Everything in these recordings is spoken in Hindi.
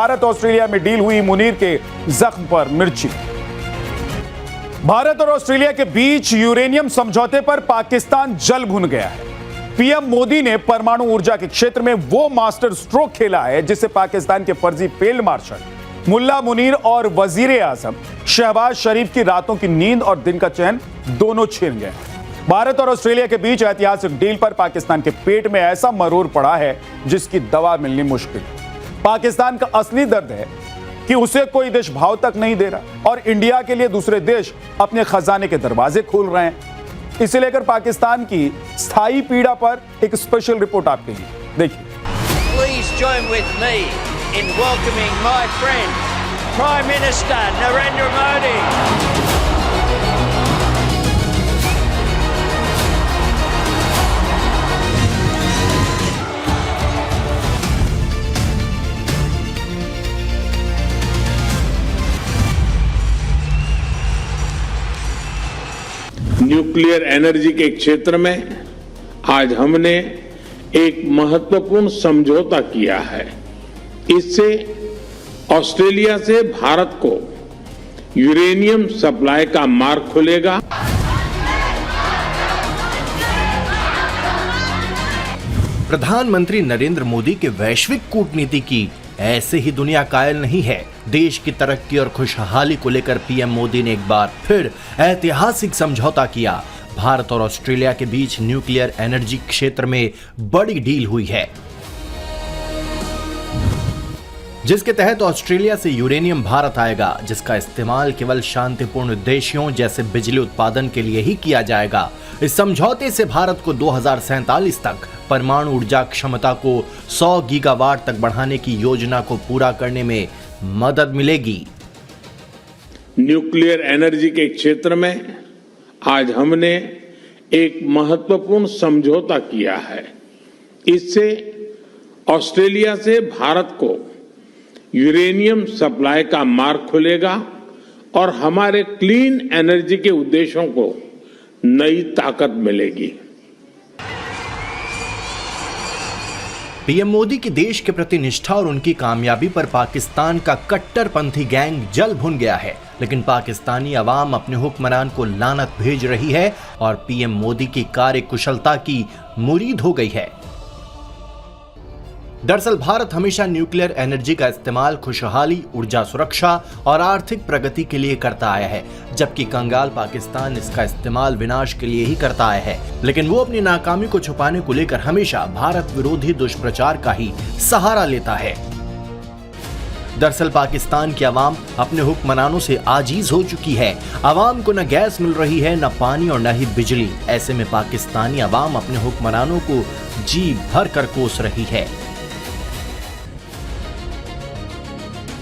भारत ऑस्ट्रेलिया में डील हुई, मुनीर के जख्म पर मिर्ची। भारत और ऑस्ट्रेलिया के बीच यूरेनियम समझौते पर पाकिस्तान जल भुन गया है। पीएम मोदी ने परमाणु ऊर्जा के क्षेत्र में वो मास्टर स्ट्रोक खेला है जिससे पाकिस्तान के फर्जी फील्ड मार्शल मुल्ला मुनीर और वजीर आजम शहबाज शरीफ की रातों की नींद और दिन का चैन दोनों छीन गए। भारत और ऑस्ट्रेलिया के बीच ऐतिहासिक डील पर पाकिस्तान के पेट में ऐसा मरोड़ पड़ा है जिसकी दवा मिलनी मुश्किल। पाकिस्तान का असली दर्द है कि उसे कोई देश भाव तक नहीं दे रहा और इंडिया के लिए दूसरे देश अपने खजाने के दरवाजे खोल रहे हैं। इसे लेकर पाकिस्तान की स्थायी पीड़ा पर एक स्पेशल रिपोर्ट आपके लिए, देखिए। Please join with me in welcoming my friend, Prime Minister Narendra Modi. Nuclear energy के क्षेत्र में आज हमने एक महत्वपूर्ण समझौता किया है। इससे ऑस्ट्रेलिया से भारत को यूरेनियम सप्लाई का मार्ग खुलेगा। प्रधानमंत्री नरेंद्र मोदी के वैश्विक कूटनीति की ऐसे ही दुनिया कायल नहीं है। देश की तरक्की और खुशहाली को लेकर पीएम मोदी ने एक बार फिर ऐतिहासिक समझौता किया। भारत और ऑस्ट्रेलिया के बीच न्यूक्लियर एनर्जी क्षेत्र में बड़ी डील हुई है, जिसके तहत ऑस्ट्रेलिया से यूरेनियम भारत आएगा, जिसका इस्तेमाल केवल शांतिपूर्ण उद्देश्यों जैसे बिजली उत्पादन के लिए ही किया जाएगा। इस समझौते से भारत को 2047 तक परमाणु ऊर्जा क्षमता को 100 गीगावाट तक बढ़ाने की योजना को पूरा करने में मदद मिलेगी। न्यूक्लियर एनर्जी के क्षेत्र में आज हमने एक महत्वपूर्ण समझौता किया है। इससे ऑस्ट्रेलिया से भारत को यूरेनियम सप्लाई का मार्ग खुलेगा और हमारे क्लीन एनर्जी के उद्देश्यों को नई ताकत मिलेगी। पीएम मोदी की देश के प्रति निष्ठा और उनकी कामयाबी पर पाकिस्तान का कट्टरपंथी गैंग जल भुन गया है, लेकिन पाकिस्तानी अवाम अपने हुक्मरान को लानत भेज रही है और पीएम मोदी की कार्यकुशलता की मुरीद हो गई है। दरअसल भारत हमेशा न्यूक्लियर एनर्जी का इस्तेमाल खुशहाली, ऊर्जा सुरक्षा और आर्थिक प्रगति के लिए करता आया है, जबकि कंगाल पाकिस्तान इसका इस्तेमाल विनाश के लिए ही करता आया है। लेकिन वो अपनी नाकामी को छुपाने को लेकर हमेशा भारत विरोधी दुष्प्रचार का ही सहारा लेता है। दरअसल पाकिस्तान की आवाम अपने हुक्मरानों से आजीज हो चुकी है। आवाम को न गैस मिल रही है, न पानी और न ही बिजली। ऐसे में पाकिस्तानी आवाम अपने हुक्मरानों को जी भर कर कोस रही है।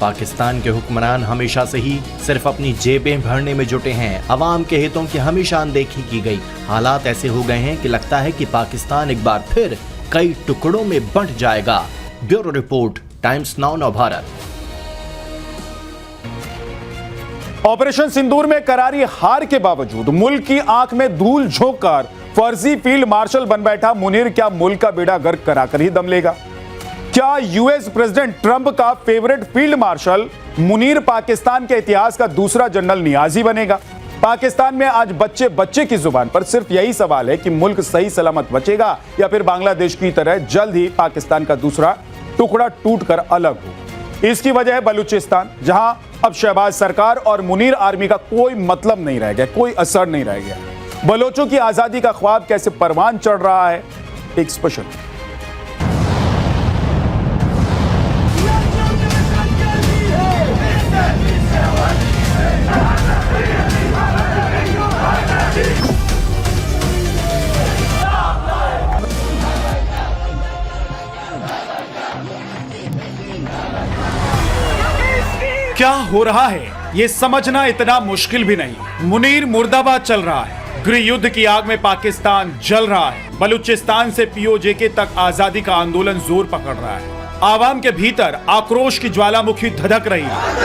पाकिस्तान के हुक्मरान हमेशा से ही सिर्फ अपनी जेबें भरने में जुटे हैं। अवाम के हितों की हमेशा अनदेखी की गई। हालात ऐसे हो गए हैं कि लगता है कि पाकिस्तान एक बार फिर कई टुकड़ों में बंट जाएगा। Bureau report, Times Now Navbharat. Operation Sindoor में करारी हार के बावजूद मुल्क की आंख में धूल झोंककर फर्जी फील्ड मार्शल बन बैठा मुनीर क्या मुल्क का बेड़ा गर्क कराकर ही दम लेगा? क्या यूएस प्रेसिडेंट ट्रंप का favourite field marshal Munir Pakistan के इतिहास का दूसरा जनरल नियाजी बनेगा? पाकिस्तान में आज बच्चे बच्चे की जुबान पर सिर्फ यही सवाल है कि मुल्क सही सलामत बचेगा या फिर बांग्लादेश की तरह जल्द ही पाकिस्तान का दूसरा टुकड़ा टूटकर अलग हो। इसकी वजह है बलूचिस्तान, जहां अब शहबाज सरकार और मुनीर आर्मी का कोई मतलब नहीं रह गया, कोई असर नहीं रह गया। बलोचों की आजादी का ख्वाब कैसे परवान चढ़ रहा है, एक स्पेशल। क्या हो रहा है ये समझना इतना मुश्किल भी नहीं। मुनीर मुर्दाबाद चल रहा है, गृह युद्ध की आग में पाकिस्तान जल रहा है, बलूचिस्तान से पीओजे तक आजादी का आंदोलन जोर पकड़ रहा है, आवाम के भीतर आक्रोश की ज्वालामुखी धधक रही है।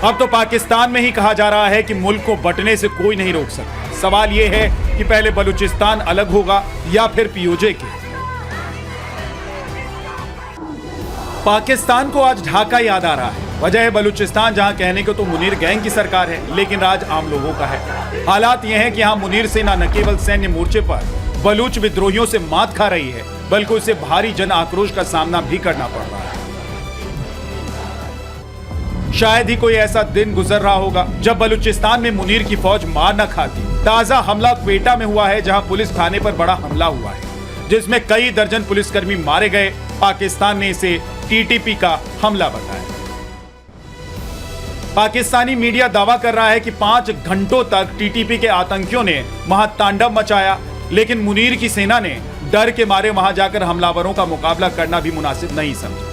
अब तो पाकिस्तान में ही कहा जा रहा है कि मुल्क को बंटने से कोई नहीं रोक सकता। सवाल यह है कि पहले बलूचिस्तान अलग होगा या फिर पीओजे के। पाकिस्तान को आज ढाका याद आ रहा है। वजह है बलूचिस्तान, जहां कहने को तो मुनीर गैंग की सरकार है, लेकिन राज आम लोगों का है। हालात यह है कि यहां मुनीर सेना न केवल सैन्य मोर्चे पर बलूच विद्रोहियों से मात खा रही है, बल्कि उसे भारी जन आक्रोश का सामना भी करना पड़ रहा है। शायद ही कोई ऐसा दिन गुजर रहा होगा जब बलूचिस्तान में मुनीर की फौज मार न खाती। ताजा हमला क्वेटा में हुआ है, जहां पुलिस थाने पर बड़ा हमला हुआ है, जिसमें कई दर्जन पुलिसकर्मी मारे गए। पाकिस्तान ने इसे टीटीपी का हमला बताया। पाकिस्तानी मीडिया दावा कर रहा है कि 5 घंटों तक टीटीपी के आतंकियों ने वहां तांडव मचाया, लेकिन मुनीर की सेना ने डर के मारे वहां जाकर हमलावरों का मुकाबला करना भी मुनासिब नहीं समझा।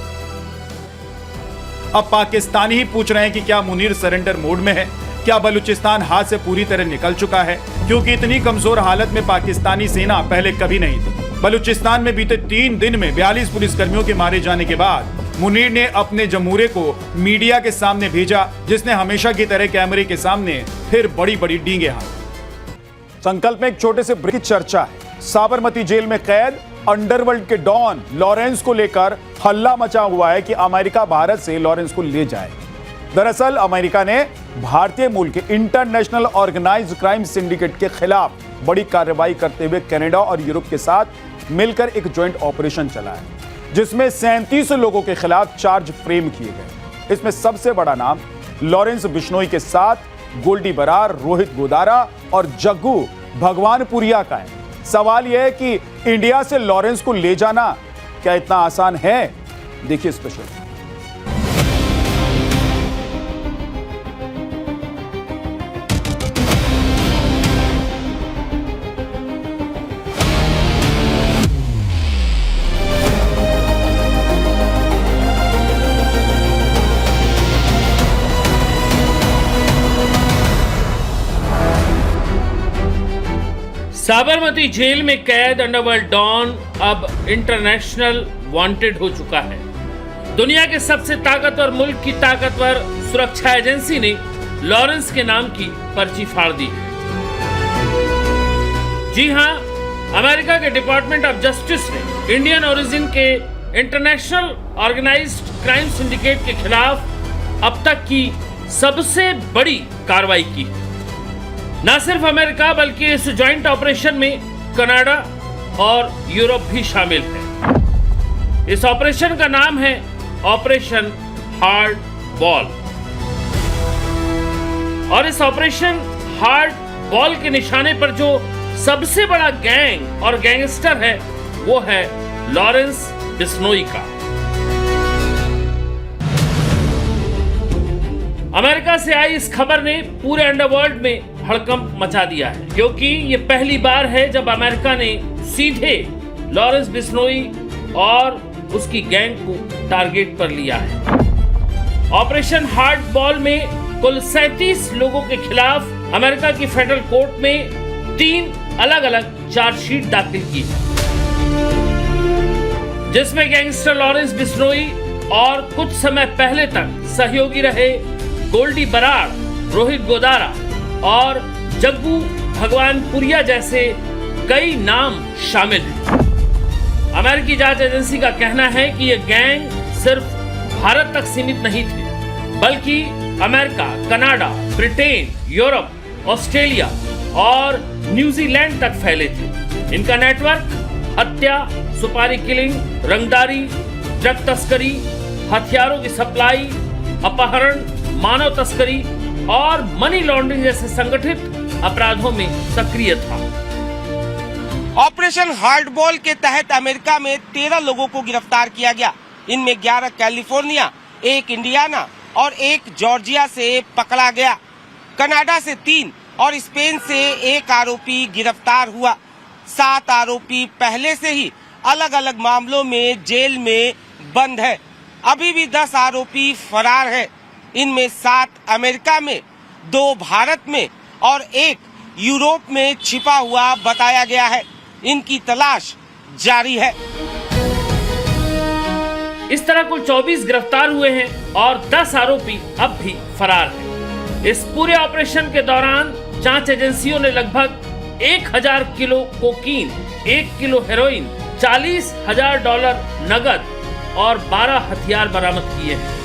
अब पाकिस्तानी ही पूछ रहे हैं कि क्या मुनीर सरेंडर मोड में है? क्या बलूचिस्तान हाथ से पूरी तरह निकल चुका है? क्योंकि इतनी कमजोर हालत में पाकिस्तानी सेना पहले कभी नहीं थी। बलूचिस्तान में बीते 3 दिन में 42 पुलिसकर्मियों के मारे जाने के बाद मुनीर ने अपने जमूरे को मीडिया के सामने भेजा, जिसने हमेशा की तरह कैमरे के सामने फिर बड़ी बड़ी डींगे हाथ। संकल्प में एक छोटे से ब्रेक की चर्चा है। साबरमती जेल में कैद अंडरवर्ल्ड के डॉन लॉरेंस को लेकर हल्ला मचा हुआ है कि अमेरिका भारत से लॉरेंस को ले जाए। दरअसल अमेरिका ने भारतीय मूल के इंटरनेशनल ऑर्गेनाइज्ड क्राइम सिंडिकेट के खिलाफ बड़ी कार्रवाई करते हुए कनाडा और यूरोप के साथ मिलकर एक ज्वाइंट ऑपरेशन चलाया, जिसमें 37 लोगों के खिलाफ चार्ज फ्रेम किए गए। इसमें सबसे बड़ा नाम लॉरेंस बिश्नोई के साथ गोल्डी बरार, रोहित गोदारा और जग्गू भगवानपुरिया का है। सवाल यह है कि इंडिया से लॉरेंस को ले जाना क्या इतना आसान है? देखिए स्पेशल। साबरमती जेल में कैद अंडरवर्ल्ड डॉन अब इंटरनेशनल वांटेड हो चुका है। दुनिया के सबसे ताकतवर मुल्क की ताकतवर सुरक्षा एजेंसी ने लॉरेंस के नाम की पर्ची फाड़ दी। जी हां, अमेरिका के डिपार्टमेंट ऑफ जस्टिस ने इंडियन ओरिजिन के इंटरनेशनल ऑर्गेनाइज्ड क्राइम सिंडिकेट के खिलाफ अब तक की सबसे बड़ी कार्रवाई की। न सिर्फ अमेरिका बल्कि इस ज्वाइंट ऑपरेशन में कनाडा और यूरोप भी शामिल है। इस ऑपरेशन का नाम है ऑपरेशन हार्ड बॉल। और इस ऑपरेशन हार्ड बॉल के निशाने पर जो सबसे बड़ा गैंग और गैंगस्टर है वो है लॉरेंस बिश्नोई का। अमेरिका से आई इस खबर ने पूरे अंडरवर्ल्ड में हड़कंप मचा दिया है, क्योंकि ये पहली बार है जब अमेरिका ने सीधे लॉरेंस बिश्नोई और उसकी गैंग को टारगेट पर लिया है। ऑपरेशन हार्ड बॉल में कुल 37 लोगों के खिलाफ अमेरिका की फेडरल कोर्ट में 3 अलग अलग चार्जशीट दाखिल की है, जिसमें गैंगस्टर लॉरेंस बिश्नोई और कुछ समय पहले तक सहयोगी रहे गोल्डी बरार, रोहित गोदारा और जग्गू भगवानपुरिया जैसे कई नाम शामिल हैं। अमेरिकी जांच एजेंसी का कहना है कि ये गैंग सिर्फ भारत तक सीमित नहीं थे, बल्कि America, Canada, Britain, Europe, Australia और न्यूजीलैंड तक फैले थे। इनका नेटवर्क हत्या, सुपारी किलिंग, रंगदारी, ड्रग तस्करी, हथियारों की सप्लाई, अपहरण, मानव तस्करी और मनी लॉन्ड्रिंग जैसे संगठित अपराधों में सक्रिय था। ऑपरेशन हार्ड बॉल के तहत अमेरिका में 13 लोगों को गिरफ्तार किया गया। इनमें 11 कैलिफोर्निया, 1 इंडियाना और 1 जॉर्जिया से पकड़ा गया। कनाडा से 3 और स्पेन से 1 आरोपी गिरफ्तार हुआ। 7 आरोपी पहले से ही अलग अलग मामलों में जेल में बंद है। अभी भी 10 आरोपी फरार है। इनमें 7 अमेरिका में, 2 भारत में और 1 यूरोप में छिपा हुआ बताया गया है। इनकी तलाश जारी है। इस तरह कुल 24 गिरफ्तार हुए हैं और 10 आरोपी अब भी फरार हैं। इस पूरे ऑपरेशन के दौरान जांच एजेंसियों ने लगभग 1000 किलो कोकीन, 1 किलो हेरोइन, $40,000 नगद और 12 हथियार बरामद किए हैं।